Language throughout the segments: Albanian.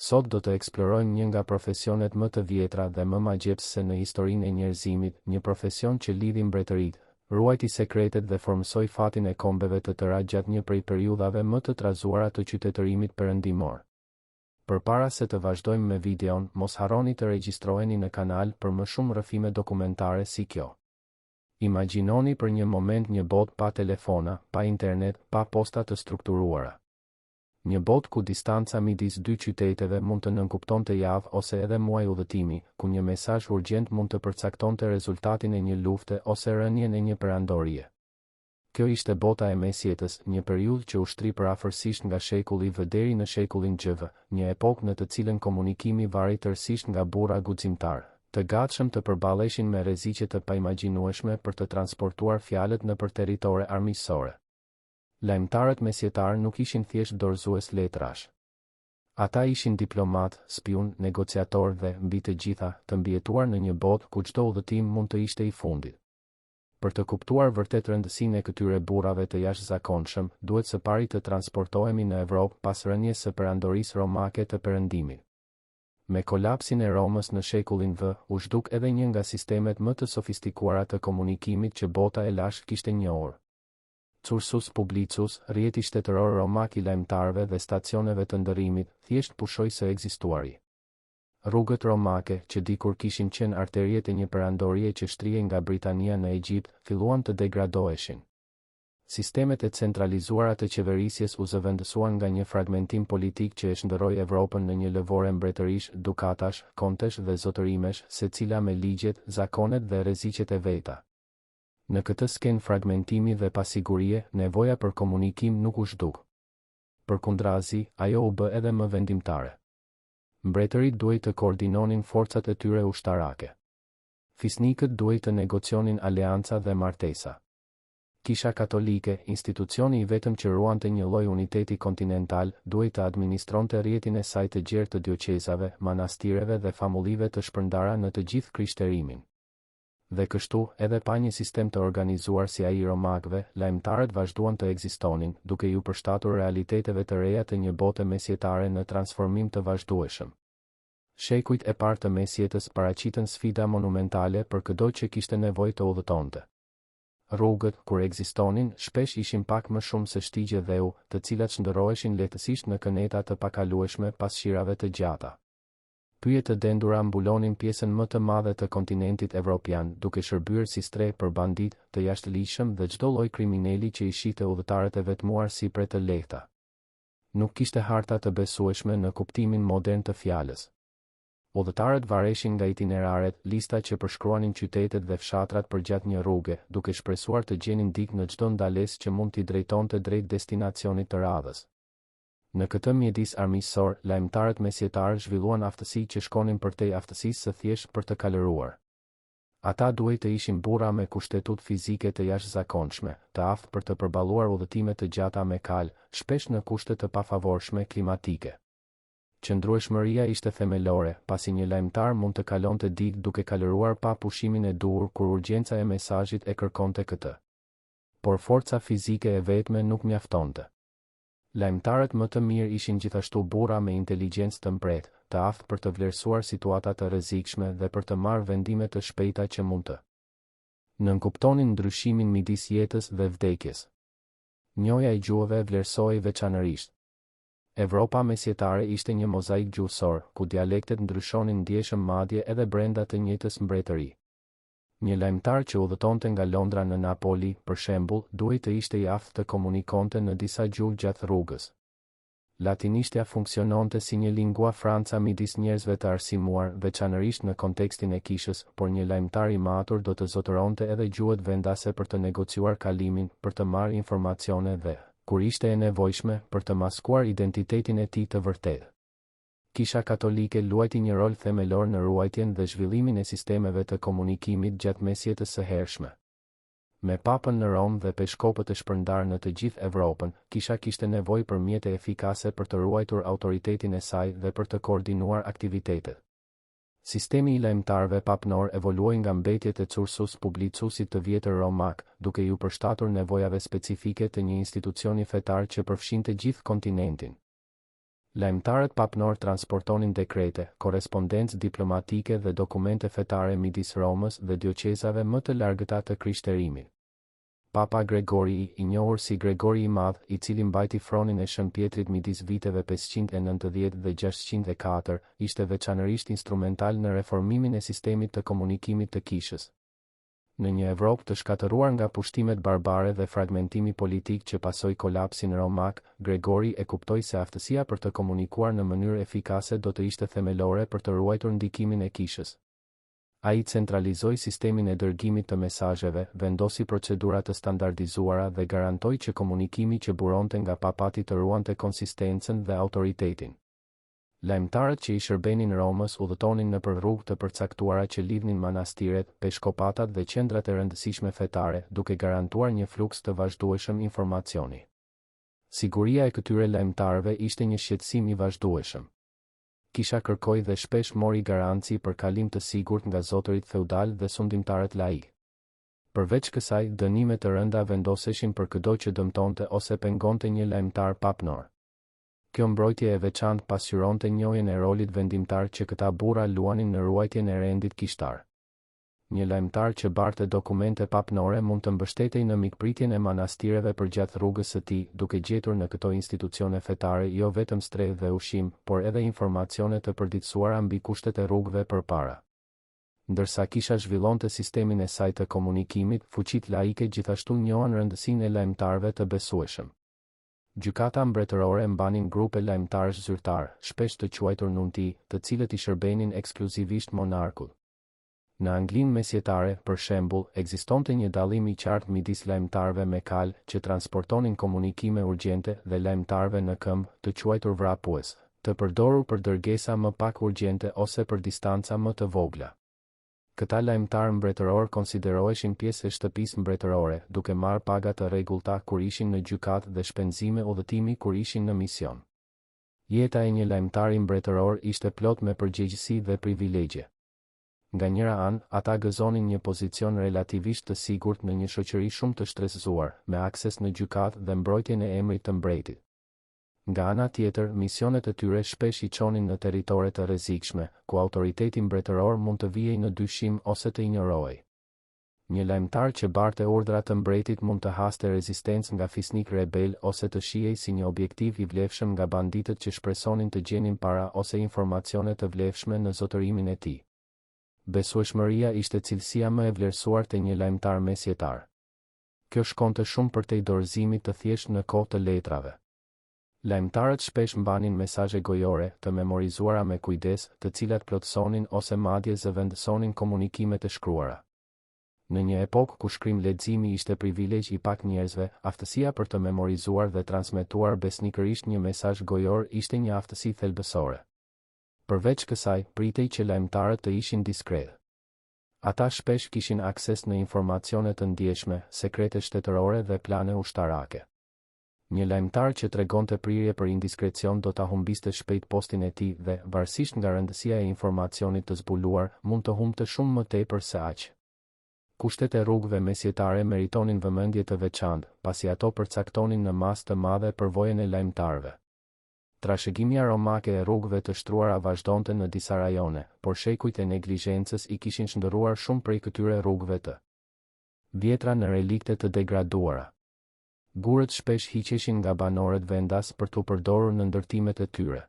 Sot do të eksplorojmë një nga profesionet më të vjetra dhe më magjepsëse në historinë e njerëzimit, një profesion që lidhi mbretëritë, ruajti sekretet dhe formsoi fatin e kombeve të tëra gjatë një prej periudhave më të trazuara të qytetërimit perëndimor. Përpara se të vazhdojmë me videon, mos harroni të regjistroheni në kanal për më shumë rrëfime dokumentare si kjo. Imagjinoni për një moment një botë pa telefona, pa internet, pa posta të strukturuara. Një botë ku distanca midis dy qyteteve mund të nënkuptonte javë ose edhe muaj udhëtimi, ku një mesazh urgjent mund të përcaktonte rezultatin e një lufte ose rënien e një perandorie. Kjo ishte bota e mesjetës, një periudhë që ushtri përafërsisht nga shekulli V deri në shekullin XV, një epokë në të cilën komunikimi vari tërësisht nga burra guximtar, të gatshëm të përballeshin me rreziqe të paimagjinueshme për të transportuar fjalët nëpër territore armiqësore. Lajmtarët mesjetar nuk ishin thjesht dorëzues letrash. Ata ishin diplomat, spion, negociator dhe, mbi të gjitha, të mbijetuar në një botë ku çdo udhëtim mund të ishte i fundit. Për të kuptuar vërtet rëndësinë e këtyre burrave të jashtëzakonshëm, duhet së pari të transportohemi në Evropë pas rënies së perandorisë romake të perëndimit. Me kolapsin e Romës në shekullin V, u zhduk edhe një nga sistemet më të sofistikuara të komunikimit që bota e lashtë kishte njohur. Cursus Publicus, rrjeti shtetëror romak i lajmtarëve dhe stacioneve të ndërrimit, thjesht pushoi së ekzistuari. Rrugët romake, që dikur kishin qenë arteriet e një perandorie që shtrihej nga Britania në Egjipt, filluan të degradoheshin. Sistemet e centralizuara të qeverisjes u zëvendësuan nga një fragmentim politik që e shndërroi Evropën në një lëvore mbretërish, dukatash, kontesh dhe zotërimesh, secila me ligjet, zakonet dhe rreziqet e veta. Në këtë skenë fragmentimi dhe pasigurie, nevoja për komunikim nuk u zhduk. Përkundrazi, ajo u bë edhe më vendimtare. Mbretërit duhej të koordinonin forcat e tyre ushtarake. Fisnikët duhej të negocionin aleanca dhe martesa. Kisha Katolike, institucioni i vetëm që ruante një lloj uniteti kontinental, duhej të administronte rrjetin e saj të gjerë të dioqezave, manastireve dhe famullive të shpërndara në të gjithë krishterimin. Dhe kështu, edhe pa një sistem të organizuar si ai i romakëve, lajmtarët vazhduan të ekzistonin, duke ju përshtatur realiteteve të reja të një bote mesjetare në transformim të vazhdueshëm. Shekujt e parë të mesjetës paraqitën sfida monumentale për çdo që kishte nevojë të udhëtonte. Rrugët, kur ekzistonin, shpesh ishin pak më shumë se shtigje dheu, të cilat shndërroheshin lehtësisht në këneta të pakalueshme pas shirave të gjata. Pyjet të dendura mbulonin pjesën më të madhe të kontinentit evropian, duke shërbyer si streh për bandit, të jashtëligjshëm dhe çdo lloj kriminali që i shite udhëtarët e vetmuar si pre të lehta. Nuk kishte harta të besueshme në kuptimin modern të fjalës. Udhëtarët vareshin nga itineraret, lista që përshkruanin qytetet dhe fshatrat përgjatë një rruge, duke shpresuar të gjenin dikë në çdo ndalesë që mund t'i drejtonte drejt destinacionit të radhës. Në këtë mjedis armiqësor, lajmtarët mesjetarë zhvilluan aftësi që shkonin përtej aftësisë së thjesht për të kalëruar. Ata duhej të ishin burra me kushtetut fizike të jashtëzakonshme, të aftë për të përballuar udhëtime të gjata me kal, shpesh në kushte të pafavorshme klimatike. Qëndrueshmëria ishte themelore, pasi një lajmtar mund të kalonte ditë duke kalëruar pa pushimin e duhur kur urgjenca e mesazhit e kërkonte këtë. Por forca fizike e vetme nuk mjaftonte. Lajmtarët më të mirë ishin gjithashtu burra me inteligjencë të mpretë, të aftë për të vlerësuar situata të rrezikshme dhe për të marrë vendime të shpejta që mund të nënkuptonin ndryshimin midis jetës dhe vdekjes. Njohja e gjuhëve vlerësohej veçanërisht. Evropa mesjetare ishte një mozaik gjuhësor, ku dialektet ndryshonin ndjeshëm madje edhe brenda të njëjtës mbretëri. Një lajmtar që udhëtonte nga Londra në Napoli, për shembull, duhej të ishte i aftë të komunikonte në disa gjuhë gjatë rrugës. Latinishtja funksiononte si një lingua franca midis njerëzve të arsimuar, veçanërisht në kontekstin e kishës, por një lajmtar i matur do të zotëronte edhe gjuhët vendase për të negociuar kalimin, për të marrë informacione dhe, kur ishte e nevojshme, për të maskuar identitetin e tij të vërtetë. Kisha Katolike luajti një rol themelor në ruajtjen dhe zhvillimin e sistemeve të komunikimit gjatë mesjetës së hershme. Me papën në Rom dhe peshkopët e shpërndarë në të gjithë Evropën, kisha kishte nevojë për mjete efikase për të ruajtur autoritetin e saj dhe për të koordinuar aktivitetet. Sistemi i lajmtarëve papnor evoluoi nga mbetjet e Cursus Publicusit të vjetër romak, duke ju përshtatur nevojave specifike të një institucioni fetar që përfshinte gjithë kontinentin. Lajmtarët papnor transportonin dekrete, korrespondencë diplomatike dhe dokumente fetare midis Romës dhe dioqezave më të largëta të Krishterimit. Papa Gregori I njohur si Gregori I Madh, I cili mbajti fronin e Shënpjetrit midis viteve 590 dhe 604, ishte veçanërisht instrumental në reformimin e sistemit të komunikimit të kishës. Në një Evropë të shkatëruar nga pushtimet barbare dhe fragmentimi politik që pasoi kolapsin romak, Gregori e kuptoi se aftësia për të komunikuar në mënyrë efikase do të ishte themelore për të ruajtur ndikimin e kishës. Ai centralizoi sistemin e dërgimit të mesazheve, vendosi procedura të standardizuara dhe garantoi që komunikimi që buronte nga papati të ruante konsistencën dhe autoritetin. Lajmtarët që I shërbenin Romës udhëtonin nëpër rrugë të përcaktuara që lidhnin manastiret, peshkopatat dhe qendrat e rëndësishme fetare, duke garantuar një fluks të vazhdueshëm informacioni. Siguria e këtyre lajmtarëve ishte një shqetësim I vazhdueshëm. Kisha kërkoi dhe shpesh mori garanci për kalim të sigurt nga zotërit feudal dhe sundimtarët laik. Përveç kësaj, dënime të rënda vendoseshin për çdo që dëmtonte ose pengonte një lajmtar papnor. Kjo mbrojtje e veçantë pasqyronte njohjen e rolit vendimtar që këta burra luanin në ruajtjen e rendit kishtar. Një lajmtar që barte dokumente papnore mund të mbështetej në mikpritjen e manastireve përgjath rrugës së tij, duke gjetur në këto institucione fetare jo vetëm strehë dhe ushqim, por edhe informacione të përditësuara mbi kushtet e rrugëve përpara. Ndërsa kisha zhvillonte sistemin e saj të komunikimit, fuqitë laike gjithashtu njohan rëndësinë e lajmtarëve të besueshëm. Gjykata mbretërore mbanin grupe lajmtarësh zyrtar, shpesh të quajtur nunti, të cilët I shërbenin ekskluzivisht monarkut. Në Anglinë mesjetare, për shembull, ekzistonte një dallim I qartë midis lajmtarëve me kal, që transportonin komunikime urgjente, dhe lajmtarëve në këmbë, të quajtur vrapues, të përdorur për dërgesa më pak urgjente ose për distanca më të vogla. Këta lajmtarë mbretëror konsideroheshin pjesë e shtëpisë mbretërore, duke marrë paga të rregullta kur ishin në gjykatë dhe shpenzime udhëtimi kur ishin në mision. Jeta e një lajmtari mbretëror ishte plot me përgjegjësi dhe privilegje. Nga njëra anë, ata gëzonin një pozicion relativisht të sigurt në një shoqëri shumë të shtresëzuar, me akses në gjykatë dhe mbrojtjen e emrit të mbretit. Nga ana tjetër, misionet e tyre shpesh I çonin në territore të rrezikshme, ku autoriteti mbretëror mund të vijej në dyshim ose të injorohej. Një lajmtar që barte urdhra të mbretit mund të haste rezistencë nga fisnik rebel ose të shihej si një objektiv I vlefshëm nga banditët që shpresonin të gjenin para ose informacione të vlefshme në zotërimin e tij. Besueshmëria ishte cilësia më e vlerësuar te një lajmtar mesjetar. Kjo shkonte shumë përtej dorëzimit të thjeshtë në kohë të letrave. Lajmtarët shpesh mbanin mesazhe gojore, të memorizuara me kujdes, të cilat plotësonin ose madje zëvendësonin komunikime të shkruara. Në një epokë ku shkrim leximi ishte privilegj I pak njerëzve, aftësia për të memorizuar dhe transmetuar besnikërisht një mesazh gojor ishte një aftësi thelbësore. Përveç kësaj, pritej që lajmtarët të ishin diskret. Ata shpesh kishin akses në informacione të ndjeshme, sekrete shtetërore dhe plane ushtarake. Një lajmtar që tregonte prirje për indiskrecion do ta humbiste shpejt postin e tij dhe, varësisht nga rëndësia e informacionit të zbuluar, mund të humbte shumë më tepër se aq. Kushtet e rrugëve mesjetare meritonin vëmendje të veçantë, pasi ato përcaktonin në masë të madhe përvojën e lajmtarëve. Trashëgimia romake e rrugëve të shtruara vazhdonte në disa rajone, por shekujt e neglizhencës I kishin shndërruar shumë prej këtyre rrugëve të vjetra në relikte të degraduara. Gurët shpesh hiqeshin nga banorët vendas për t'u përdorur në ndërtimet e tyre.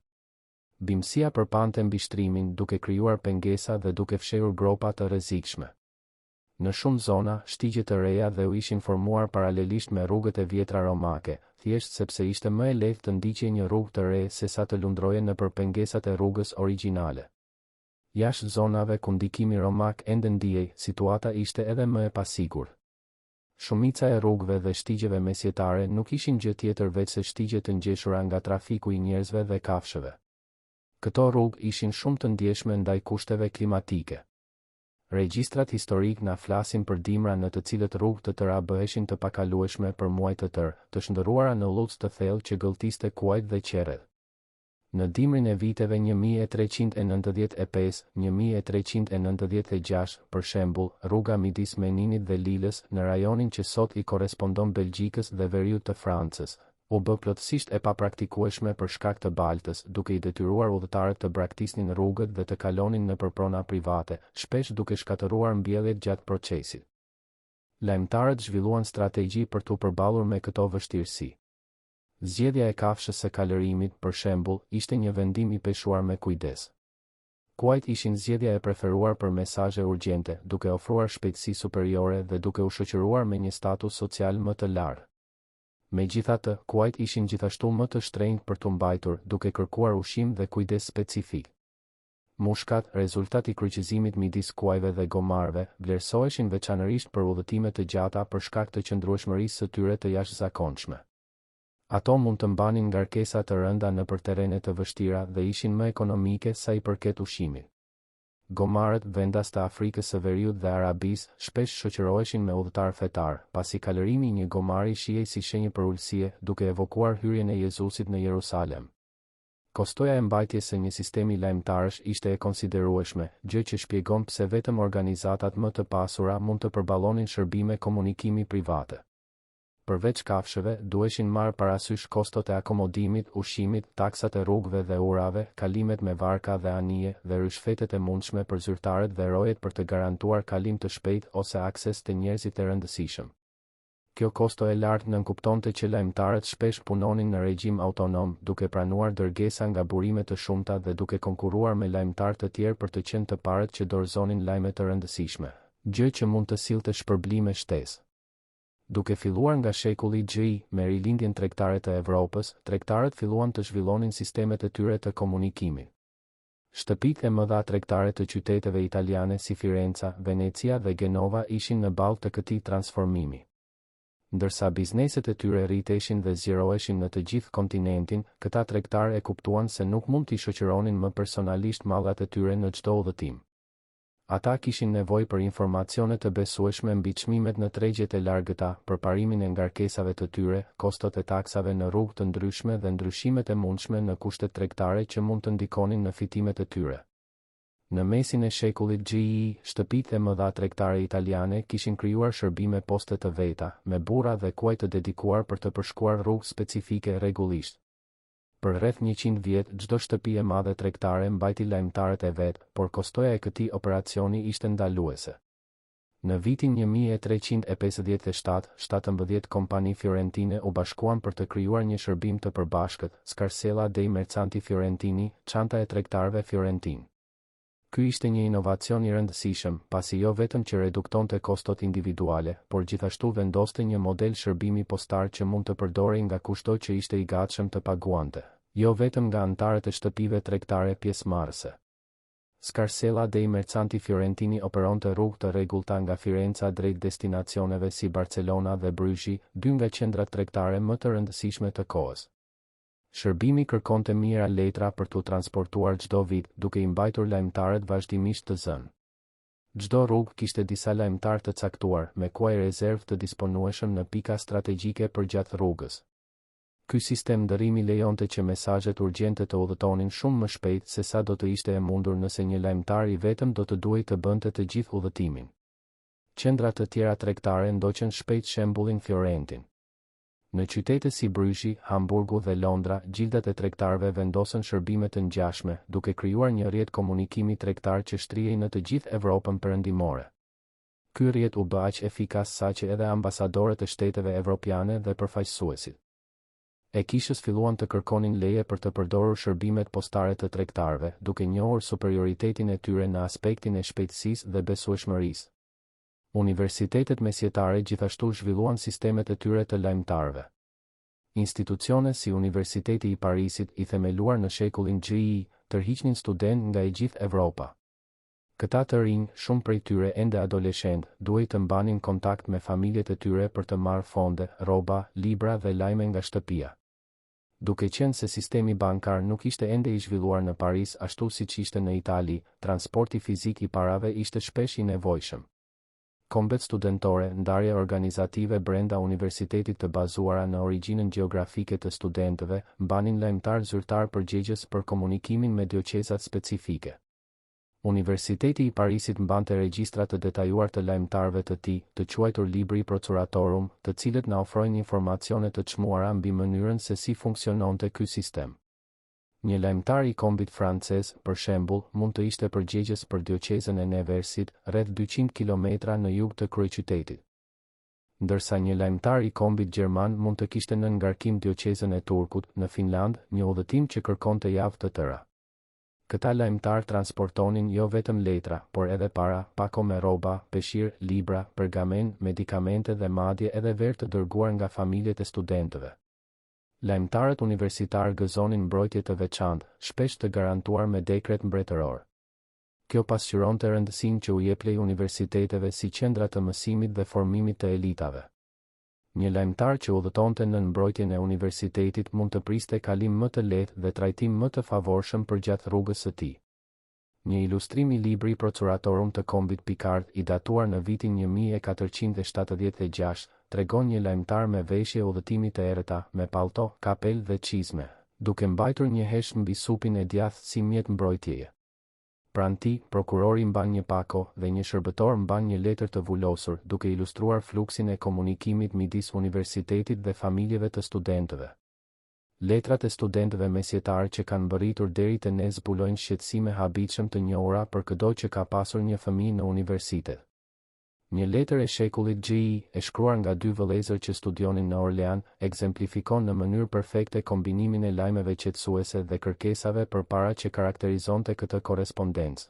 Bimësia përpante mbishtrimin duke krijuar pengesa dhe duke fshehur gropa të rrezikshme. Në shumë zona, shtigje të reja dhe u ishin formuar paralelisht me rrugët e vjetra romake, thjesht sepse ishte më e lehtë të ndiqej një rrugë të re sesa të lundroje nëpër pengesat e rrugës origjinale. Jashtë zonave ku ndikimi romak ende ndihej, situata ishte edhe më e pasigurt. Shumica e rrugëve dhe shtigjeve mesjetare nuk ishin gjë tjetër veç se shtigje të ngjeshura nga trafiku I njerëzve dhe kafshëve. Këto rrugë ishin shumë të ndjeshme ndaj kushteve klimatike. Regjistrat historik na flasin për dimra në të cilët rrugë të tëra bëheshin të pakalueshme për muaj të tërë, të shndërruara në lutës të thellë që gëlltiste kuajt dhe qerrët. Në dimrin e viteve 1395-1396, për shembull, rruga midis Meninit dhe Lilës, në rajonin që sot I korrespondon Belgjikës dhe Veriut të Francës, u bë plotësisht e papraktikueshme për shkak të baltës, duke i detyruar udhëtarët të braktisnin rrugët dhe të kalonin nëpër prona private, shpesh duke shkatëruar mbjelljet gjatë procesit. Lajmtarët zhvilluan strategji për t'u përballur me këto vështirësi. Zgjedhja e kafshës së kalërimit, për shembull, ishte një vendim i peshuar me kujdes. Kuajt ishin zgjedhja e preferuar për mesazhe urgjente, duke ofruar shpejtësi superiore dhe duke u shoqëruar me një status social më të lartë. Megjithatë, kuajt ishin gjithashtu më të shtrenjtë për t'u mbajtur, duke kërkuar ushqim dhe kujdes specifik. Mushkat, rezultat i kryqëzimit midis kuajve dhe gomarëve, vlerësoheshin veçanërisht për udhëtime të gjata për shkak të qëndrueshmërisë së tyre të jashtëzakonshme. Ato mund të mbanin ngarkesa të rënda nëpër terrene të vështira dhe ishin më ekonomike sa i përket ushqimit. Gomarët, vendas të Afrikës së Veriut dhe Arabisë, shpesh shoqëroheshin me udhëtar fetar, pasi kalërimi i një gomari shihej si shenjë për ulësie, duke evokuar hyrjen e Jezusit në Jerusalem. Kostoja e mbajtjes së një sistemi lajmtarësh ishte e konsiderueshme, gjë që shpjegon pse vetëm organizatat më të pasura mund të përballonin shërbime komunikimi private. Përveç kafshëve, duheshin marrë parasysh kostot e akomodimit, ushqimit, taksat e rrugëve dhe urave, kalimet me varka dhe anije dhe rishfetet e mundshme për zyrtarët dhe rojet për të garantuar kalim të shpejtë ose akses të njerëzit të rëndësishëm. Kjo kosto e lartë nënkuptonte që lajmtarët shpesh punonin në regjim autonom, duke pranuar dërgesa nga burime të shumta dhe duke konkurruar me lajmtarë të tjerë për të qenë të parët që dorëzonin lajme të rëndësishme, gjë që mund të sillte shpërblime shtesë. Duke filluar nga shekulli XI, me rilindjen tregtare të Evropës, tregtarët filluan të zhvillonin sistemet e tyre të komunikimit. Shtëpitë e mëdha tregtare të qyteteve italiane si Firenca, Venecia dhe Genova ishin në balë të këtij transformimi. Ndërsa bizneset e tyre rriteshin dhe zgjeroheshin në të gjithë kontinentin, këta tregtarë e kuptuan se nuk mund t'i shoqëronin më personalisht mallat e tyre në çdo udhëtim. Ata kishin nevojë për informacione të besueshme mbi çmimet në tregjet e largëta, përparimin e ngarkesave të tyre, kostot e taksave në rrugë të ndryshme dhe ndryshimet e mundshme në kushtet tregtare që mund të ndikonin në fitimet e tyre. Në mesin e shekullit XI, shtëpitë e mëdha tregtare italiane kishin krijuar shërbime poste të veta, me burra dhe kuaj të dedikuar për të përshkuar rrugë specifike rregullisht. Për rreth 100 vjet, çdo shtëpi e madhe tregtare mbajti lajmtarët e vet, por kostoja e këtij operacioni ishte ndaluese. Në vitin 1357, 17 kompani fiorentine u bashkuan për të krijuar një shërbim të përbashkët, Scarsella dei Mercanti Fiorentini, çanta e tregtarëve fiorentin. Ky ishte një inovacion i rëndësishëm, pasi jo vetëm që reduktonte kostot individuale, por gjithashtu vendoste një model shërbimi postar që mund të përdorej nga kushdo që ishte i gatshëm të paguante, jo vetëm nga anëtarët e shtëpive tregtare pjesëmarrëse. Scarsella dei Mercanti Fiorentini operonte rrugë të rregullta nga Firenca drejt destinacioneve si Barcelona dhe Bruxhi, dy nga qendrat tregtare më të rëndësishme të kohës. Shërbimi kërkonte mijëra letra për t'u transportuar çdo vit, duke i mbajtur lajmtarët vazhdimisht të zënë. Çdo rrugë kishte disa lajmtarë të caktuar, me kuaj rezervë të disponueshëm në pika strategjike përgjatë rrugës. Ky sistem ndërrimi lejonte që mesazhet urgjente të udhëtonin shumë më shpejt se sa do të ishte e mundur nëse një lajmtar i vetëm do të duhej të bënte të gjithë udhëtimin. Qendra të tjera tregtare ndoqën shpejt shembullin fiorentin. Në qytete si Bruxhi, Hamburgu dhe Londra, gjildat e tregtarëve vendosën shërbime të ngjashme, duke krijuar një rrjet komunikimi tregtar që shtrihej në të gjithë Evropën perëndimore. Ky rrjet u bë aq efikas saqë edhe ambasadorët e shteteve evropiane dhe përfaqësuesit e kishës filluan të kërkonin leje për të përdorur shërbimet postare të tregtarëve, duke njohur superioritetin e tyre në aspektin e shpejtësisë dhe besueshmërisë. Universitetet mesjetare gjithashtu zhvilluan sistemet e tyre të lajmtarëve. Institucione si Universiteti i Parisit, i themeluar në shekullin XI, tërhiqnin studentë nga e gjithë Evropa. Këta të rinj, shumë prej tyre ende adoleshentë, duhej të mbanin kontakt me familjet e tyre për të marrë fonde, rroba, libra dhe lajme nga shtëpia. Duke qenë se sistemi bankar nuk ishte ende i zhvilluar në Paris ashtu siç ishte në Itali, transporti fizik i parave ishte shpesh i nevojshëm. Kombet studentore, ndarje organizative brenda universitetit të bazuara në origjinën gjeografike të studentëve, mbanin lajmtar zyrtar përgjegjës për komunikimin me dioqezat specifike. Universiteti i Parisit mbante regjistra të detajuar të lajmtarëve të tij, të quajtur libri procuratorum, të cilët na ofrojnë informacione të çmuara mbi mënyrën se si funksiononte ky sistem. Një lajmtar i kombit francez, për shembull, mund të ishte përgjegjës për dioqezën e Neversit, rreth 200 kilometra në jug të kryeqytetit. Ndërsa një lajmtar i kombit gjerman mund të kishte në ngarkim dioqezën e Turkut, në Finland, një udhëtim që kërkonte javë të tëra. Këta lajmtar transportonin jo vetëm letra, por edhe para, pako me rroba, peshqir, libra, pergamen, medikamente dhe madje edhe verë të dërguar nga familjet e studentëve. Lajmtarët universitar gëzonin mbrojtje të veçantë, shpesh të garantuar me dekret mbretëror. Kjo pasqyronte rëndësinë që u jep lej universiteteve si qendra të mësimit dhe formimit të elitave. Një lajmtar që udhëtonte në mbrojtjen e universitetit mund të priste kalim më të lehtë dhe trajtim më të favorshëm përgjatë rrugës së tij. Një ilustrim i libri Procuratorum të kombit Picard i datuar në vitin 1476 tregon një lajmtar me veshje udhëtimi të errëta, me pallto, kapel dhe çizme, duke mbajtur një hesht mbi supin e djathtë si mjet mbrojtjeje. Pranë tij, prokurori mban një pako dhe një shërbëtor mban një letër të vulosur, duke ilustruar fluksin e komunikimit midis universitetit dhe familjeve të studentëve. Letrat e studentëve mesjetarë që kanë mbërritur deri te ne zbulojnë shqetësime habitshëm të njohura për çdo që ka pasur një fëmijë në universitet. Një letër e shekullit G.I. e shkruar nga dy vëllezër që studionin në Orlean, ekzemplifikon në mënyrë perfekte kombinimin e lajmeve qetësuese dhe kërkesave përpara që karakterizonte këtë korrespondencë.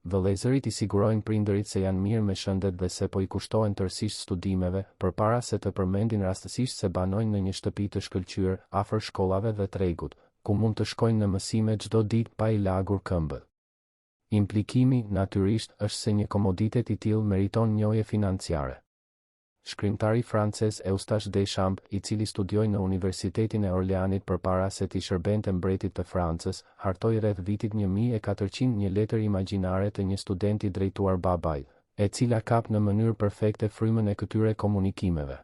Vëllezërit i sigurojnë prindërit se janë mirë me shëndet dhe se po i kushtohen tërësisht studimeve, përpara se të përmendin rastësisht se banojnë në një shtëpi të shkëlqyer, afër shkollave dhe tregut, ku mund të shkojnë në mësime çdo ditë pa i lagur këmbët. Implikimi, natyrisht, është se një komoditet i tillë meriton njohje financiare. Shkrimtari francez Eustache Deschamps, i cili studioi në Universitetin e Orleanit përpara se t'i shërbente mbretit të Francës, hartoi rreth vitit 1400 një letër imagjinare të një studenti drejtuar babait, e cila kap në mënyrë perfekte frymën e këtyre komunikimeve.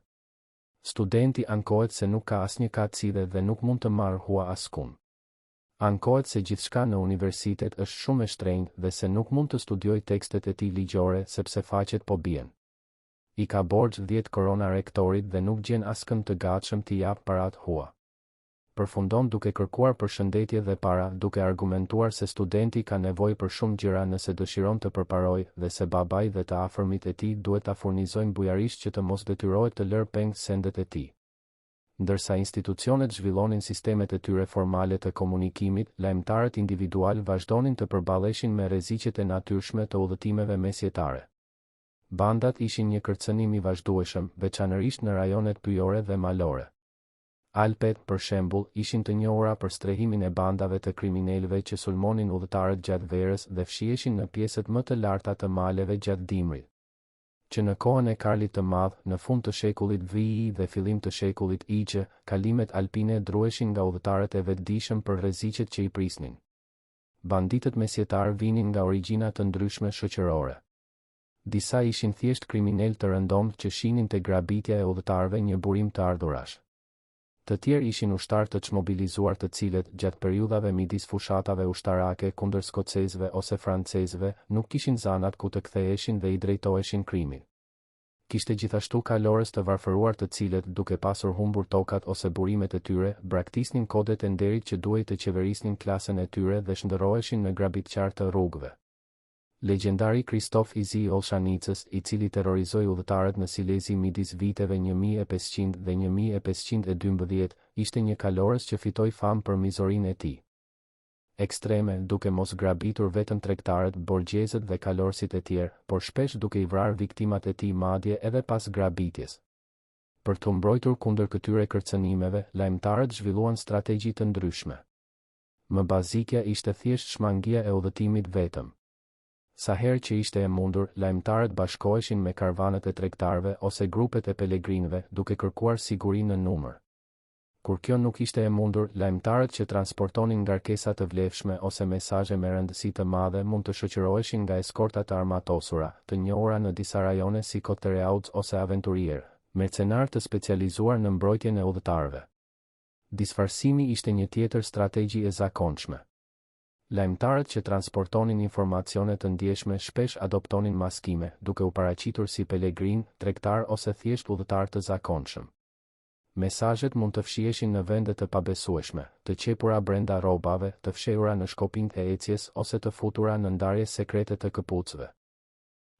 Studenti ankohet se nuk ka asnjë kacide dhe nuk mund të marrë hua askund. Ankohet se gjithçka në universitet është shumë e shtrenjtë dhe se nuk mund të studioj tekstet e tij ligjore sepse faqet po bien. I ka borxh 10 korona rektorit dhe nuk gjen askënd të gatshëm t'i jap paratë hua. Përfundon duke kërkuar përshëndetje dhe para, duke argumentuar se studenti ka nevojë për shumë gjëra nëse dëshiron të përparojë dhe se babai dhe të afërmit e tij duhet ta furnizojnë bujarisht që të mos detyrohet të lërë peng sendet e tij. Ndërsa institucionet zhvillonin sistemet e tyre formale të komunikimit, lajmtarët individual vazhdonin të përballeshin me rreziqet e natyrshme të udhëtimeve mesjetare. Bandat ishin një kërcënim i vazhdueshëm, veçanërisht në rajonet pyjore dhe malore. Alpet, për shembull, ishin të njohura për strehimin e bandave të kriminalëve që sulmonin udhëtarët gjatë verës dhe fshieshin në pjesët më të larta të maleve gjatë dimrit. Që në kohën e Karlit të Madh, në fund të shekullit VI dhe fillim të shekullit IG, kalimet alpine druheshin nga udhëtarët e vetëdijshëm për rreziqet që i prisnin. Banditët mesjetar vinin nga origjina të ndryshme shoqërore. Disa ishin thjesht kriminal të rëndomt që shinin te grabitja e udhëtarëve një burim të ardhurash. Të tjerë ishin ushtarë të çmobilizuar të cilët, gjatë periudhave midis fushatave ushtarake kundër skocezëve ose francezëve, nuk kishin zanat ku të ktheheshin dhe i drejtoheshin krimit. Kishte gjithashtu kalorës të varfëruar të cilët, duke pasur humbur tokat ose burimet e tyre, braktisnin kodet e nderit që duhej të qeverisnin klasën e tyre dhe shndërroheshin në grabitqar të rrugëve. Legjendari Kristof Izi Olshanicës, i cili terrorizoi udhëtarët në Silezi midis viteve 1500 dhe 1512, ishte një kalorës që fitoi famë për mizorinë e tij. Ekstreme, duke mos grabitur vetëm tregtarët, borgjezët dhe kalorësit e tjerë, por shpesh duke i vrarë viktimat e tij madje edhe pas grabitjes. Për të mbrojtur kundër këtyre kërcënimeve, lajmtarët zhvilluan strategji të ndryshme. Më bazikja ishte thjesht shmangia e udhëtimit vetëm. Sa herë që ishte e mundur, lajmtarët bashkoheshin me karavanet e tregtarëve ose grupet e pelegrinëve, duke kërkuar siguri në numër. Kur kjo nuk ishte e mundur, lajmtarët që transportonin ngarkesa të vlefshme ose mesazhe me rëndësi të madhe mund të shoqëroheshin nga eskorta të armatosura, të njohura në disa rajone si Cotereaux ose Aventurier, mercenarë të specializuar në mbrojtjen e udhëtarëve. Disfarsimi ishte një tjetër strategji e zakonshme. Lajmtarët që transportonin informacione të ndjeshme shpesh adoptonin maskime, duke u paraqitur si pelegrin, tregtar ose thjesht udhëtar të zakonshëm. Mesazhet mund të fshieshin në vende të pabesueshme, të qepura brenda rrobave, të fshehura në shkopinjtë e ecjes ose të futura në ndarje sekrete të këpucëve.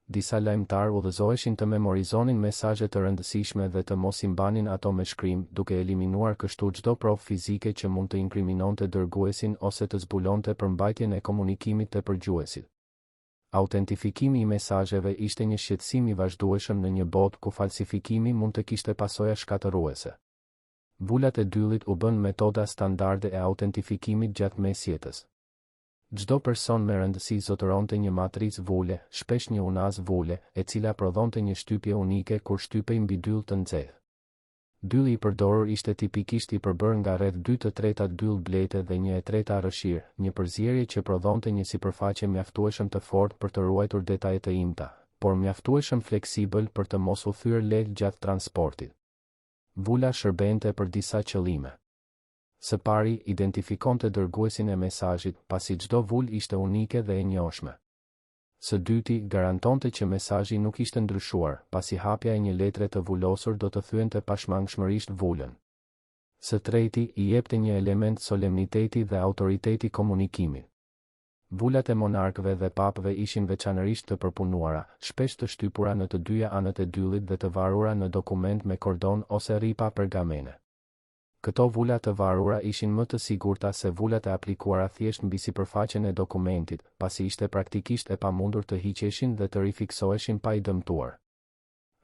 Disa lajmtarë udhëzoheshin të memorizonin mesazhe të rëndësishme dhe të mos i mbanin ato me shkrim, duke eliminuar kështu çdo provë fizike që mund të inkrimimonte dërguesin ose të zbulonte përmbajtjen e komunikimit të përgjuesit. Autentifikimi i mesazheve ishte një shqetësim i vazhdueshëm në një botë ku falsifikimi mund të kishte pasoja shkatërruese. Vulat e dyllit u bën metoda standarde e autentifikimit gjatë mesjetës. Çdo person me rëndësi zotëronte një matricë vule, shpesh një unaz vule, e cila prodhonte një shtypje unike kur shtypej mbi dyll të nxehtë. Dylli i përdorur ishte tipikisht i përbërë nga rreth 2/3 dyll blete dhe 1/3 rrëshirë, një përzierje që prodhonte një sipërfaqe mjaftueshëm të fortë për të ruajtur detajet e imta, por mjaftueshëm fleksibël për të mos u thyer lehtë gjatë transportit. Vula shërbente për disa qëllime. Së pari, identifikonte dërguesin e mesazhit, pasi çdo vulë ishte unike dhe e njohshme. Së dyti, garantonte që mesazhi nuk ishte ndryshuar, pasi hapja e një letre të vulosur do të thyente pashmangshmërisht vulën. Së treti, i jepte një element solemniteti dhe autoriteti komunikimit. Vulat e monarkëve dhe papëve ishin veçanërisht të përpunuara, shpesh të shtypura në të dyja anët e dyllit dhe të varura në dokument me kordon ose rripa pergamene. Këto vula të varura ishin më të sigurta se vulat e aplikuara thjesht mbi sipërfaqen e dokumentit, pasi ishte praktikisht e pamundur të hiqeshin dhe të rifiksoheshin pa i dëmtuar.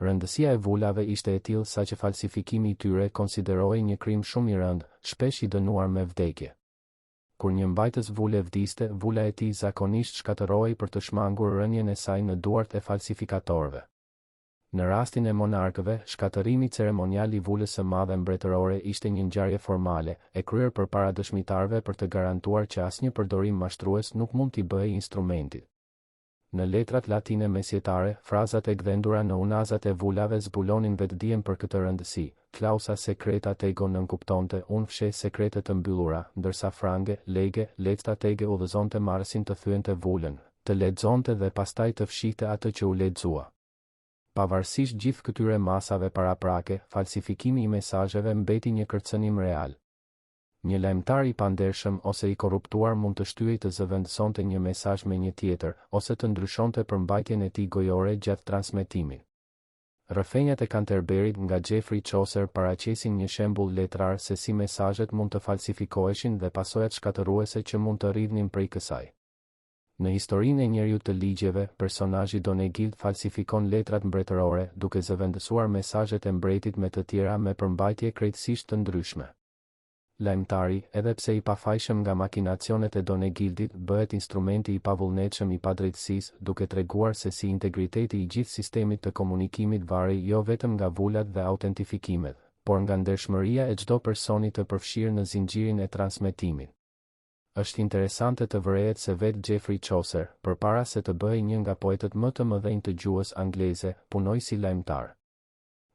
Rëndësia e vulave ishte e tillë saqë falsifikimi i tyre konsiderohej një krim shumë i rëndë, shpesh i dënuar me vdekje. Kur një mbajtës vule vdiste, vula e tij zakonisht shkatërrohej për të shmangur rënien e saj në duart e falsifikatorëve. Në rastin e monarkëve, shkatërimi ceremonial i vulës së madhe mbretërore ishte një ngjarje formale, e kryer përpara dëshmitarëve për të garantuar që asnjë përdorim mashtrues nuk mund t'i bëhej instrumentit. Në letrat latine mesjetare, frazat e gdhendura në unazat e vulave zbulonin vetdijen për këtë rëndësi. Klausa sekreta tego nënkuptonte unë fsheh sekrete të mbyllura, ndërsa frange, lege, lecta tege udhëzonte marrësin të thyente vulën, të lexonte dhe pastaj të fshihte atë që u lexua. Pavarësisht gjithë këtyre masave paraprake, falsifikimi i mesazheve mbeti një kërcënim real. Një lajmtar i pandershëm ose i korruptuar mund të shtyhej të zëvendësonte një mesazh me një tjetër, ose të ndryshonte përmbajtjen e tij gojore gjatë transmetimit. Rrëfenjat e Canterburyt nga Geoffrey Chaucer paraqesin një shembull letrar se si mesazhet mund të falsifikoheshin dhe pasojat shkatërruese që mund të rridhnin prej kësaj. Në historinë e njeriut të ligjeve, personazhi Donegild falsifikon letrat mbretërore, duke zëvendësuar mesazhet e mbretit me të tjera me përmbajtje krejtësisht të ndryshme. Lajmtari, edhe pse i pafajshëm nga makinacionet e Donegildit, bëhet instrumenti i pavullnetshëm i padrejtësisë, duke treguar se si integriteti i gjithë sistemit të komunikimit varej jo vetëm nga vulat dhe autentifikimet, por nga ndershmëria e çdo personi të përfshirë në zinxhirin e transmetimit. Është interesante të vërehet se vetë Geoffrey Chaucer, përpara se të bëhej një nga poetët më të mëdhenj të gjuhës angleze, punoi si lajmtar.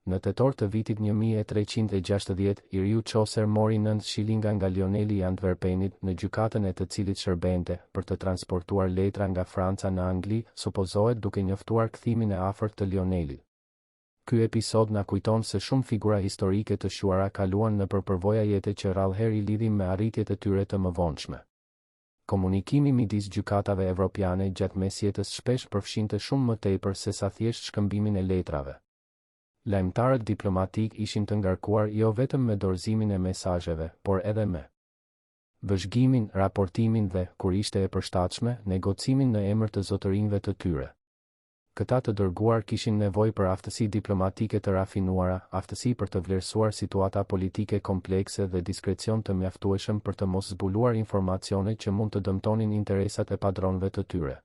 Në tetor të vitit 1360, i riu Chaucer mori 9 shilinga nga Lioneli i Antwerpenit, në gjykatën e të cilit shërbente, për të transportuar letra nga Franca në Angli, supozohet duke njoftuar kthimin e afërt të Lionelit. Ky episod na kujton se shumë figura historike të shuara kaluan në përvoja jete që rrallëherë i lidhim me arritjet e tyre të mëvonshme. Komunikimi midis gjykatave evropiane gjatë mesjetës shpesh përfshinte shumë më tepër se sa thjesht shkëmbimin e letrave. Lajmtarët diplomatik ishin të ngarkuar jo vetëm me dorëzimin e mesazheve, por edhe me vëzhgimin, raportimin dhe, kur ishte e përshtatshme, negocimin në emër të zotërinjve të tyre. Këta të dërguar kishin nevojë për aftësi diplomatike të rafinuara, aftësi për të vlerësuar situata politike komplekse dhe diskrecion të mjaftueshëm për të mos zbuluar informacione që mund të dëmtonin interesat e padronëve të tyre.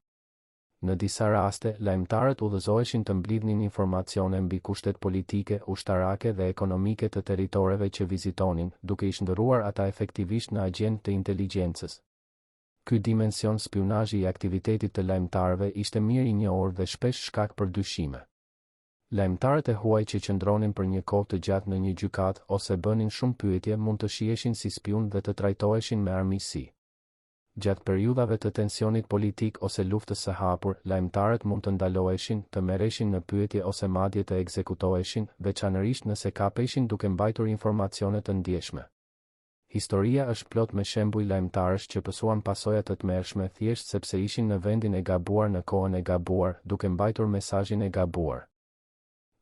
Në disa raste, lajmtarët udhëzoheshin të mblidhnin informacione mbi kushtet politike, ushtarake dhe ekonomike të territoreve që vizitonin, duke i shndërruar ata efektivisht në agjend të inteligjencës. Ky dimension spionazhi i aktivitetit të lajmtarëve ishte mirë i njohur dhe shpesh shkak për dyshime. Lajmtarët e huaj që qëndronin për një kohë të gjatë në një gjykatë ose bënin shumë pyetje mund të shiheshin si spion dhe të trajtoheshin me armiqësi. Gjatë periudhave të tensionit politik ose luftës së hapur, lajmtarët mund të ndaloheshin, të merreshin në pyetje ose madje të ekzekutoheshin, veçanërisht nëse kapeshin duke mbajtur informacione të ndjeshme. Historia është plot me shembuj lajmtarësh që pësuan pasoja të tmerrshme thjesht sepse ishin në vendin e gabuar në kohën e gabuar, duke mbajtur mesazhin e gabuar.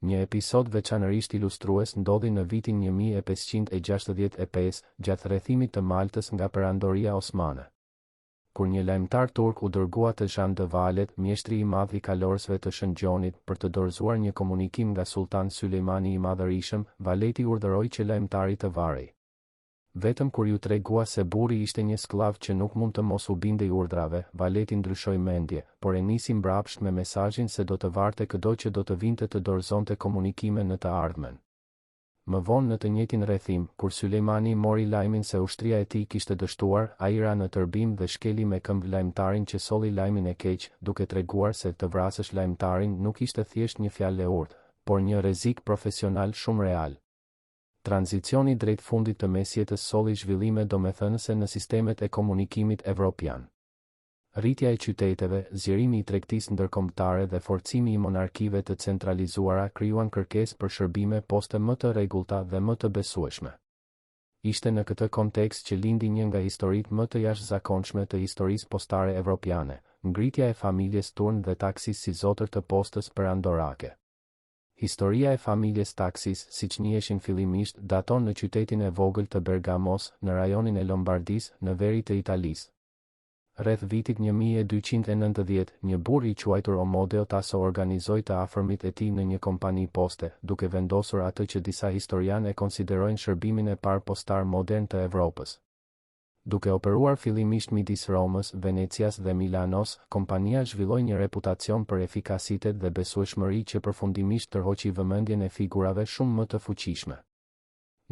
Një episod veçanërisht ilustrues ndodhi në vitin 1565 gjatë rrethimit të Maltës nga Perandoria Osmane. Kur një lajmtar turk u dërgua te Jean de Valet, mjeshtri i madh i kalorësve të Shëngjonit, për të dorëzuar një komunikim nga Sultan Sulejmani i Madhërisëm, Valeti urdhëroi që lajmtari të varej. Vetëm kur ju tregua se burri ishte një sklav që nuk mund të mos u bindej urdhrave, Valeti ndryshoi mendje, por e nisi mbrapsht me mesazhin se do të varte çdo që do të vinte të dorëzonte komunikime në të ardhmen. Më vonë në të njëjtin rrethim, kur Sulejmani mori lajmin se ushtria e tij kishte dështuar, ai ra në tërbim dhe shkeli me këmbë lajmtarin që solli lajmin e keq, duke treguar se të vrasësh lajmtarin nuk ishte thjesht një fjalë e urtë, por një rrezik profesional shumë real. Tranzicioni drejt fundit të mesjetës solli zhvillime domethënëse në sistemet e komunikimit evropian. Rritja e qyteteve, zgjerimi i tregtisë ndërkombëtare dhe forcimi i monarkive të centralizuara krijuan kërkesë për shërbime poste më të rregullta dhe më të besueshme. Ishte në këtë kontekst që lindi një nga historitë më të jashtëzakonshme të historisë postare evropiane, ngritja e familjes Turn dhe Taksis si zotër të postës perandorake. Historia e familjes Taksis, siç njihen fillimisht, daton në qytetin e vogël të Bergamos, në rajonin e Lombardisë, në veri të Italisë. Rreth vitit 1290, një burr i quajtur Omodeo Tasso organizoi të afërmit e tij në një kompani poste, duke vendosur atë që disa historianë e konsiderojnë shërbimin e parë postar modern të Evropës. Duke operuar fillimisht midis Romës, Venecias dhe Milanos, kompania zhvilloi një reputacion për efikasitet dhe besueshmëri që përfundimisht tërhoqi vëmendjen e figurave shumë më të fuqishme.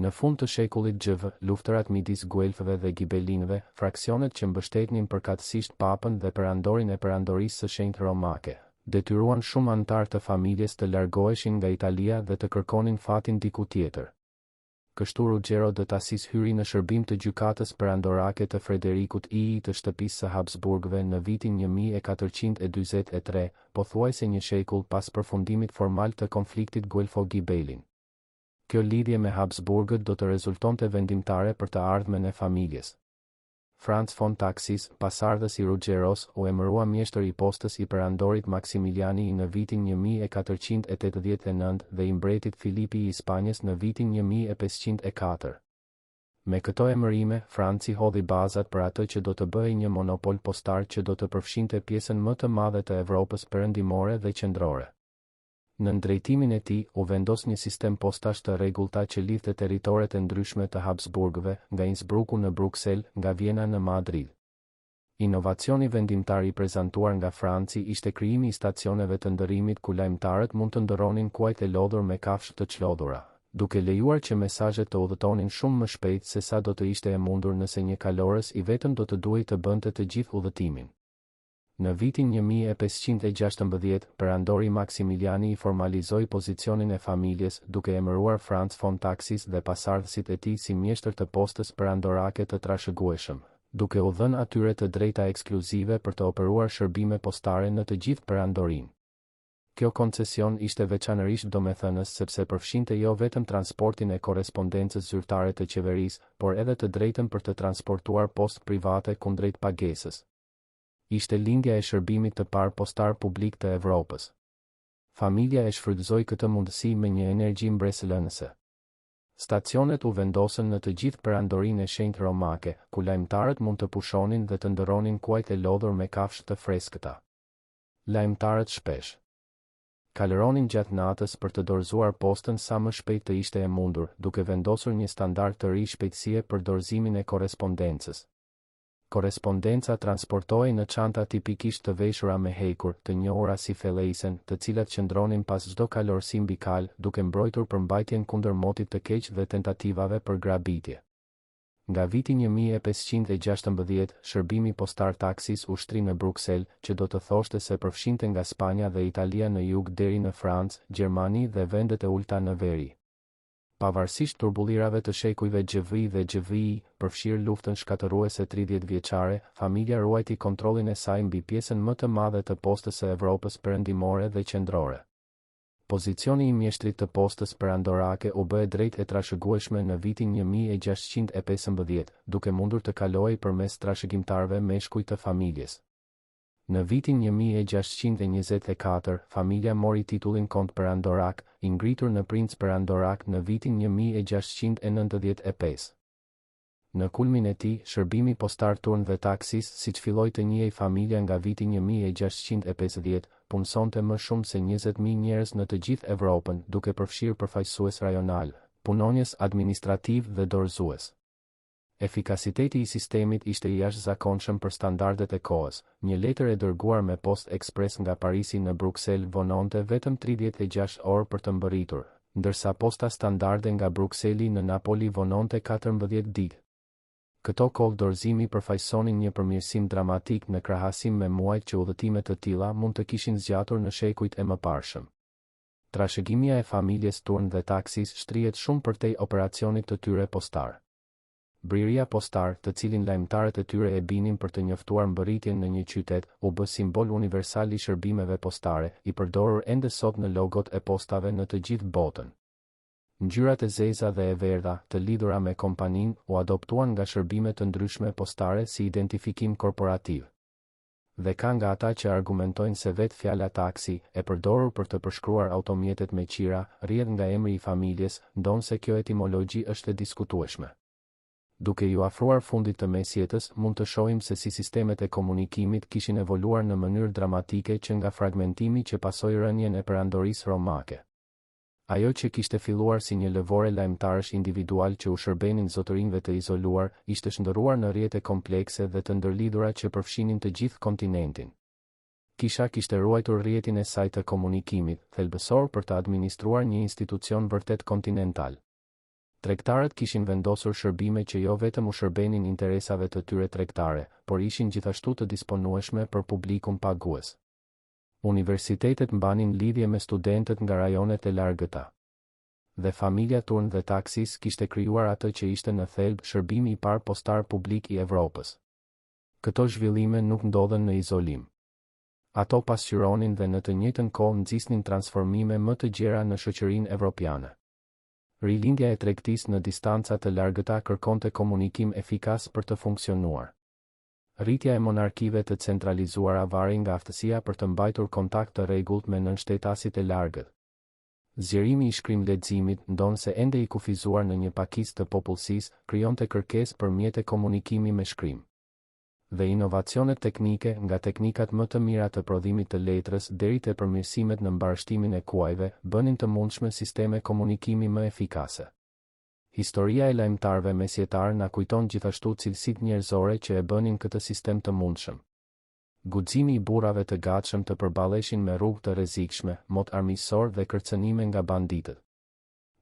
Në fund të shekullit XV, luftërat midis Guelfëve dhe Gibelinëve, fraksionet që mbështetnin përkatësisht papën dhe perandorin e perandorisë së shenjtë romake, detyruan shumë anëtar të familjes të largoheshin nga Italia dhe të kërkonin fatin diku tjetër. Kështu Ruggero de Tassis hyri në shërbim të gjykatës perandorake të Frederikut I të shtëpisë së Habsburgëve në vitin 1443, pothuajse një shekull pas përfundimit formal të konfliktit Guelfo-Gibelin. Kjo lidhje me Habsburgët do të rezultonte vendimtare për të ardhmen e familjes. Franz von Taksis, pasardhës i Ruggeros, u emërua mjeshtër i postës i perandorit Maximiliani në vitin 1489 dhe i mbretit Filipi i Spanjës në vitin 1504. Me këto emërime, Franci hodhi bazat për atë që do të bëhej një monopol postar që do të përfshinte pjesën më të madhe të Evropës perëndimore dhe qendrore. Në drejtimin e tij u vendos një sistem postash të rregullta që lidhte territoret e ndryshme të Habsburgëve, nga Innsbrucku në Bruksel, nga Vjena në Madrid. Inovacioni vendimtar i prezantuar nga Franci ishte krijimi i stacioneve të ndërrimit ku lajmtarët mund të ndërronin kuajt e lodhur me kafshë të çlodhura, duke lejuar që mesazhet të udhëtonin shumë më shpejt se sa do të ishte e mundur nëse një kalorës i vetëm do të duhej të bënte të gjithë udhëtimin. Në vitin 1516, perandori Maximiliani i formalizoi pozicionin e familjes, duke emëruar Franz von Taksis dhe pasardhësit e tij si mjeshtër të postës perandorake të trashëgueshëm, duke u dhënë atyre të drejta ekskluzive për të operuar shërbime postare në të gjithë perandorinë. Kjo koncesion ishte veçanërisht domethënës sepse përfshinte jo vetëm transportin e korrespondencës zyrtare të qeverisë, por edhe të drejtën për të transportuar postë private kundrejt pagesës. Ishte lindja e shërbimit të parë postar publik të Evropës. Familja e shfrytëzoi këtë mundësi me një energji mbresëlënëse. Stacionet u vendosën në të gjithë perandorinë e shenjtë romake, ku lajmtarët mund të pushonin dhe të ndërronin kuajt e lodhur me kafshë të freskëta. Lajmtarët shpesh kalëronin gjatë natës për të dorëzuar postën sa më shpejt të ishte e mundur, duke vendosur një standard të ri shpejtësie për dorëzimin e korrespondencës. Korrespondenca transportohej në çanta tipikisht të veshura me hekur, të njohura si felejsen, të cilat qëndronin pas çdo kalorësi mbi kal, duke mbrojtur përmbajtjen kundër motit të keq dhe tentativave për grabitje. Nga viti 1516, shërbimi postar Taksis ushtri në Bruksel, që do të thoshte se përfshinte nga Spanja dhe Italia në jug deri në Francë, Gjermani dhe vendet e ulta në veri. Pavarësisht turbullirave të shekujve GVI dhe GVI, përfshirë luftën shkatëruese 30 vjeçare, familja ruajti kontrollin e saj mbi pjesën më të madhe të postës së Evropës perëndimore dhe qendrore. Pozicioni i mjeshtrit të postës perandorake u bë drejt e trashëgueshme në vitin 1615, duke mundur të kalojë përmes trashëgimtarëve meshkuj të familjes. Në vitin 1624, familja mori titullin Kont Perandorak, i ngritur në Princ Perandorak në vitin 1695. Në kulmin e tij, shërbimi postar turn dhe taksis, siç filloi të njihej familja nga viti 1650, punësonte më shumë se 20.000 njerëz në të gjithë Evropën, duke përfshirë përfaqësues rajonal, punonjës administrativ dhe dorëzues. Efikasiteti i sistemit ishte i jashtëzakonshëm për standardet e kohës. Një letër e dërguar me post ekspres nga Parisi në Bruksel vononte vetëm 36 orë për të mbërritur, ndërsa posta standarde nga Brukseli në Napoli vononte 14 ditë. Këto kohë dorëzimi përfaqësonin një përmirësim dramatik në krahasim me muajt që udhëtime të tilla mund të kishin zgjatur në shekujt e mëparshëm. Trashëgimia e familjes turn dhe taksis shtrihet shumë përtej operacionit të tyre postar. Briria postar, të cilin lajmtarët e tyre e binin për të njoftuar mbërritjen në një qytet, u bë simbol universal i shërbimeve postare, i përdorur ende sot në logot e postave në të gjithë botën. Ngjyrat e zeza dhe e verdha, të lidhura me kompaninë, u adoptuan nga shërbime të ndryshme postare si identifikim korporativ. Dhe ka nga ata që argumentojnë se vetë fjala taksi, e përdorur për të përshkruar automjetet me qira, rrjedh nga emri i familjes, ndonse kjo etimologji është e diskutueshme. Duke ju afruar fundit të mesjetës, mund të shohim se si sistemet e komunikimit kishin evoluar në mënyrë dramatike që nga fragmentimi që pasoi rënien e perandorisë romake. Ajo që kishte filluar si një lëvore lajmtarësh individual që u shërbenin zotërinjve të izoluar, ishte shndërruar në rrjete komplekse dhe të ndërlidhura që përfshinin të gjithë kontinentin. Kisha kishte ruajtur rrjetin e saj të komunikimit, thelbësor për të administruar një institucion vërtet kontinental. Tregtarët kishin vendosur shërbime që jo vetëm u shërbenin interesave të tyre tregtare, por ishin gjithashtu të disponueshme për publikun pagues. Universitetet mbanin lidhje me studentët nga rajonet e largëta. Dhe familja turn dhe taksis kishte krijuar atë që ishte në thelb shërbimi i parë postar publik i Evropës. Këto zhvillime nuk ndodhen në izolim. Ato pasqyronin dhe në të njëjtën kohë nxisnin transformime më të gjera në shoqërinë evropiane. Rilindja e tregtisë në distanca të largëta kërkonte komunikim efikas për të funksionuar. Rritja e monarkive të centralizuara vari nga aftësia për të mbajtur kontakt të rregullt me nënshtetasit e largët. Zgjerimi i shkrimleximit, ndonse ende i kufizuar në një pakicë të popullsisë, krijonte kërkesë për mjete komunikimi me shkrim. Dhe inovacionet teknike, nga teknikat më të mira të prodhimit të letrës deri te përmirësimet në mbarështimin e kuajve, bënin të mundshme sisteme komunikimi më efikase. Historia e lajmtarëve mesjetar na kujton gjithashtu cilësitë njerëzore që e bënin këtë sistem të mundshëm. Guximi i burrave të gatshëm të përballeshin me rrugë të rrezikshme, mot armiqësor dhe kërcënime nga banditët.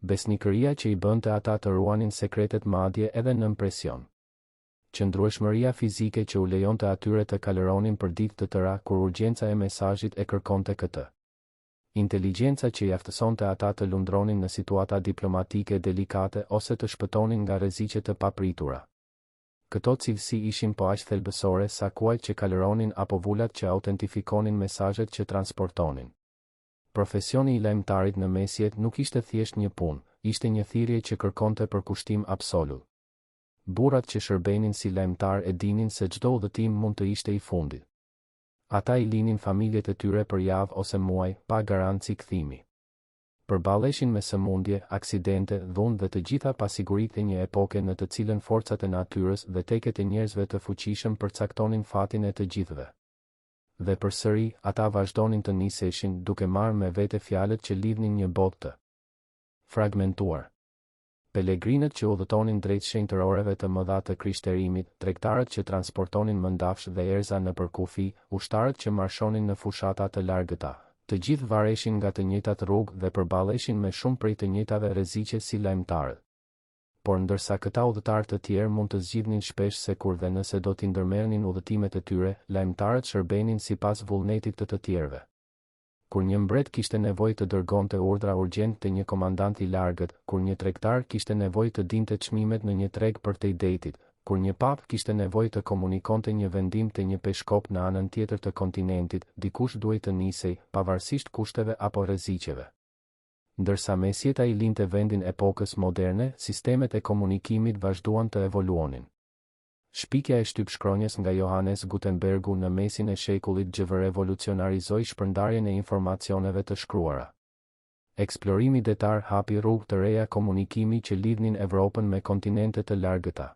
Besnikëria që i bënte ata të ruanin sekretet madje edhe nën presion. Qëndrueshmëria fizike që u lejonte atyre të kalëronin për ditë të tëra kur urgjenca e mesazhit e kërkonte këtë. Inteligjenca që i aftësonte ata të lundronin në situata diplomatike delikate ose të shpëtonin nga rreziqe të papritura. Këto cilësi ishin po aq thelbësore sa kuajt që kalëronin apo vulat që autentifikonin mesazhet që transportonin. Profesioni i lajmtarit në mesjet nuk ishte thjesht një punë, ishte një thirrje që kërkonte përkushtim absolut. Burrat që shërbenin si lajmtar e dinin se çdo udhëtim mund të ishte i fundit. Ata i linin familjet e tyre për javë ose muaj, pa garanci kthimi. Përballeshin me sëmundje, aksidente, dhunë dhe të gjitha pasiguritë e një epoke në të cilën forcat e natyrës dhe teket e njerëzve të fuqishëm përcaktonin fatin e të gjithëve. Dhe përsëri, ata vazhdonin të niseshin duke marrë me vete fjalët që lidhnin një botë të fragmentuar. Pelegrinët që udhëtonin drejt shenjtëroreve të mëdha të krishterimit, tregtarët që transportonin mëndafsh dhe erza nëpër kufi, ushtarët që marshonin në fushata të largëta, të gjithë vareshin nga të njëjtat rrugë dhe përballeshin me shumë prej të njëjtave rreziqe si lajmtarët. Por ndërsa këta udhëtar të tjerë mund të zgjidhnin shpesh se kur dhe nëse do t'i ndërmerrnin udhëtimet e tyre, lajmtarët shërbenin sipas vullnetit të tjerëve. Kur një mbret kishte nevojë të dërgonte urdhra urgjent te një komandant i largët, kur një tregtar kishte nevojë të dinte çmimet në një treg për te detit, kur një pap kishte nevojë të komunikonte një vendim te një peshkop në anën tjetër të kontinentit, dikush duhej të nisej, pavarësisht kushteve apo rreziqeve. Ndërsa mesjeta i linte vendin epokës moderne, sistemet e komunikimit vazhduan të evoluonin. Shpikja e shtypshkronjës nga Johannes Gutenbergu në mesin e shekullit gjv revolucionarizoi shpërndarjen e informacioneve të shkruara. Eksplorimi detar hapi rrugë të reja komunikimi që lidhnin Evropën me kontinente të largëta.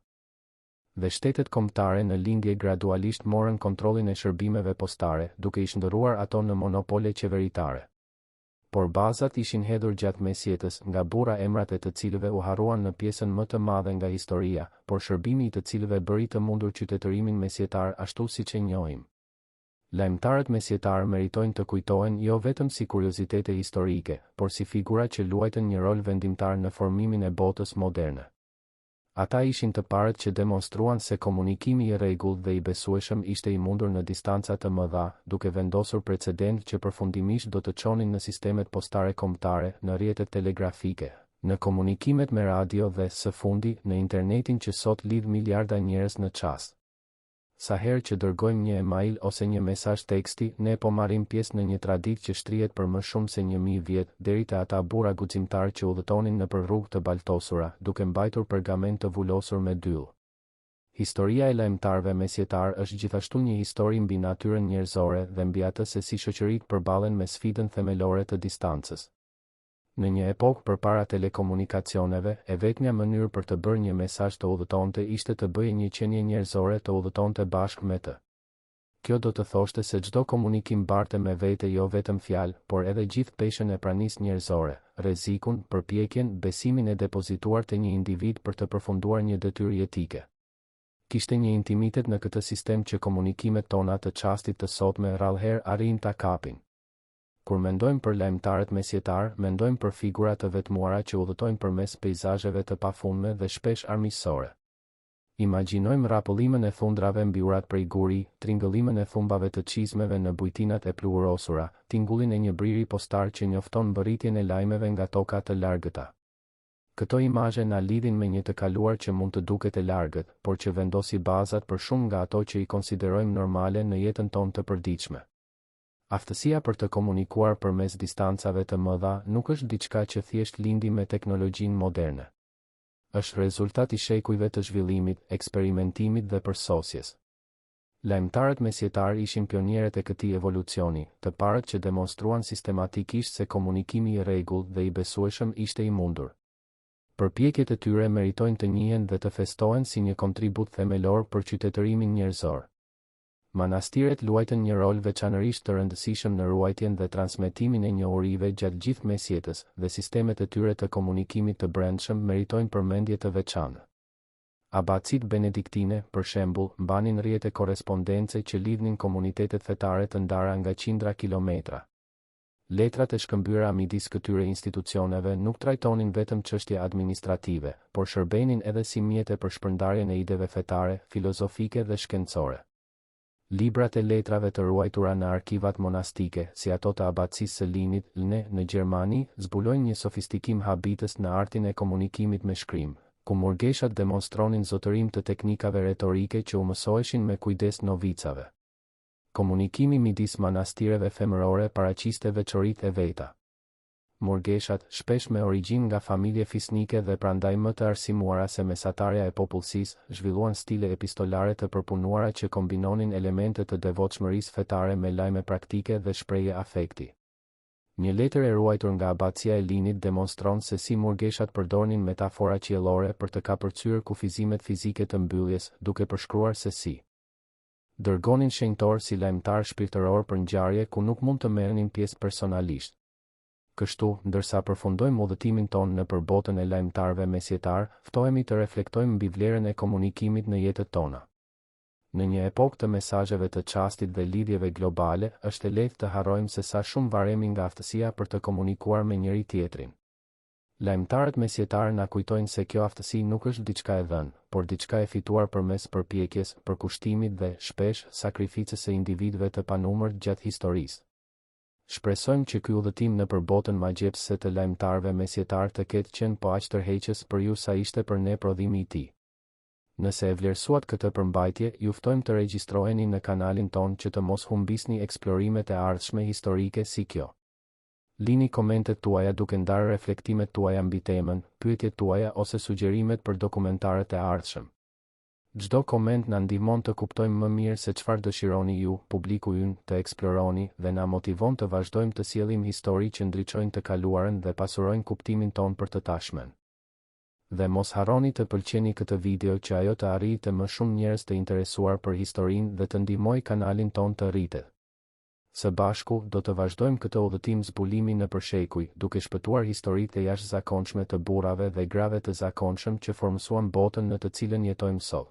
Dhe shtetet kombëtare në lindje gradualisht morën kontrollin e shërbimeve postare, duke i shndërruar ato në monopole qeveritare. Por bazat ishin hedhur gjatë mesjetës, nga burra emrat e të cilëve u harruan në pjesën më të madhe nga historia, por shërbimi i të cilëve bëri të mundur qytetërimin mesjetar ashtu siç e njohim. Lajmtarët mesjetar meritojnë të kujtohen jo vetëm si kuriozitete historike, por si figura që luajtën një rol vendimtar në formimin e botës moderne. Ata ishin të parët që demonstruan se komunikimi i rregullt dhe i besueshëm ishte i mundur në distanca të mëdha, duke vendosur precedent që përfundimisht do të çonin në sistemet postare kombëtare, në rrjetet telegrafike, në komunikimet me radio dhe, së fundi, në internetin që sot lidh miliarda njerëz në çast. Sa herë që dërgojmë një email ose një mesazh teksti, ne po marrim pjesë në një traditë që shtrihet për më shumë se 1000 vjet, deri te ata burra guximtar që udhëtonin nëpër rrugë të baltosura, duke mbajtur pergament të vulosur me dyll. Historia e lajmtarëve mesjetar është gjithashtu një histori mbi natyrën njerëzore dhe mbi atë se si shoqëritë përballen me sfidën themelore të distancës. Në një epokë përpara telekomunikacioneve, e vetmja mënyrë për të bërë një mesazh të udhëtonte ishte të bëjë një qenie njerëzore të udhëtonte bashkë me të. Kjo do të thoshte se çdo komunikim barte me vete jo vetëm fjalë, por edhe gjithë peshën e pranisë njerëzore, rrezikun, përpjekjen, besimin e depozituar te një individ për të përfunduar një detyrë jetike. Kishte një intimitet në këtë sistem që komunikimet tona të çastit të sotme rrallëherë arrin ta kapin. Kur mendojmë për lajmtarët mesjetar, mendojmë për figura të vetmuara që udhëtojnë përmes peizazheve të pafundme dhe shpesh armiqësore. Imagjinojmë rrapullimën e thundrave mbi urat prej guri, tringëllimën e thumbave të çizmeve në bujtinat e pluhurosura, tingullin e një briri postar që njofton mbërritjen e lajmeve nga toka të largëta. Këto imazhe na lidhin me një të kaluar që mund të duket e largët, por që vendosi bazat për shumë nga ato që i konsiderojmë normale në jetën tonë të përditshme. Aftësia për të komunikuar përmes distancave të mëdha nuk është diçka që thjesht lindi me teknologjinë moderne. Është rezultat i shekujve të zhvillimit, eksperimentimit dhe përsosjes. Lajmtarët mesjetar ishin pionierët e këtij evolucioni, të parët që demonstruan sistematikisht se komunikimi i rregullt dhe i besueshëm ishte i mundur. Përpjekjet e tyre meritojnë të njihen dhe të festohen si një kontribut themelor për qytetërimin njerëzor. Manastiret luajtën një rol veçanërisht të rëndësishëm në ruajtjen dhe transmetimin e njohurive gjatë gjithë mesjetës, dhe sistemet e tyre të komunikimit të brendshëm meritojnë përmendje të veçantë. Abacitë benediktine, për shembull, mbanin rrjete korrespondence që lidhnin komunitetet fetare të ndara nga qindra kilometra. Letrat e shkëmbyera midis këtyre institucioneve nuk trajtonin vetëm çështje administrative, por shërbenin edhe si mjete për shpërndarjen e ideve fetare, filozofike dhe shkencore. Librat e letrave të ruajtura në arkivat monastike, si ato të abacisë së Linit, në Gjermani, zbulojnë një sofistikim habitës në artin e komunikimit me shkrim, ku murgeshat demonstronin zotërim të teknikave retorike që u mësoheshin me kujdes novicave. Komunikimi midis manastireve femërore paraqiste veçoritë e veta. Murgeshat, shpesh me origjinë nga familje fisnike dhe prandaj më të arsimuara se mesatarja e popullsisë, zhvilluan stile epistolare të përpunuara që kombinonin elemente të devotshmërisë fetare me lajme praktike dhe shprehje afekti. Një letër e ruajtur nga abacia e Linit demonstron se si murgeshat përdornin metafora qiellore për të kapërcyer kufizimet fizike të mbylljes, duke përshkruar se si dërgonin shenjtor si lajmtar shpirtëror për ngjarje ku nuk mund të merrnin pjesë personalisht. Kështu, ndërsa përfundojmë udhëtimin tonë nëpër botën e lajmtarëve mesjetar, ftohemi të reflektojmë mbi vlerën e komunikimit në jetët tona. Në një epokë të mesazheve të çastit dhe lidhjeve globale, është e lehtë të harrojmë se sa shumë varemi nga aftësia për të komunikuar me njëri tjetrin. Lajmtarët mesjetar na kujtojnë se kjo aftësi nuk është diçka e dhënë, por diçka e fituar përmes përpjekjes, përkushtimit dhe, shpesh, sakrificës së individëve të panumër gjatë historisë. Shpresojmë që ky udhëtim nëpër botën magjepse të lajmtarëve mesjetar të ketë qenë po aq tërheqës për ju sa ishte për ne prodhimi i tij. Nëse e vlerësuat këtë përmbajtje, ju ftojmë të regjistroheni në kanalin ton që të mos humbisni eksplorimet e ardhshme historike si kjo. Lini komentet tuaja duke ndarë reflektimet tuaja mbi temën, pyetjet tuaja ose sugjerimet për dokumentarët e ardhshëm. Çdo koment na ndihmon të kuptojmë më mirë se çfarë dëshironi ju, publiku ynë, të eksploroni dhe na motivon të vazhdojmë të sjellim histori që ndriçojnë të kaluarën dhe pasurojnë kuptimin ton për të tashmen. Dhe mos harroni të pëlqeni këtë video që ajo të arrijë të më shumë njerëz të interesuar për historinë dhe të ndihmojë kanalin ton të rritet. Së bashku, do të vazhdojmë këtë udhëtim zbulimi nëpër shekuj, duke shpëtuar historitë e jashtëzakonshme të burrave dhe grave të zakonshëm që formsuan botën në të cilën jetojmë sot.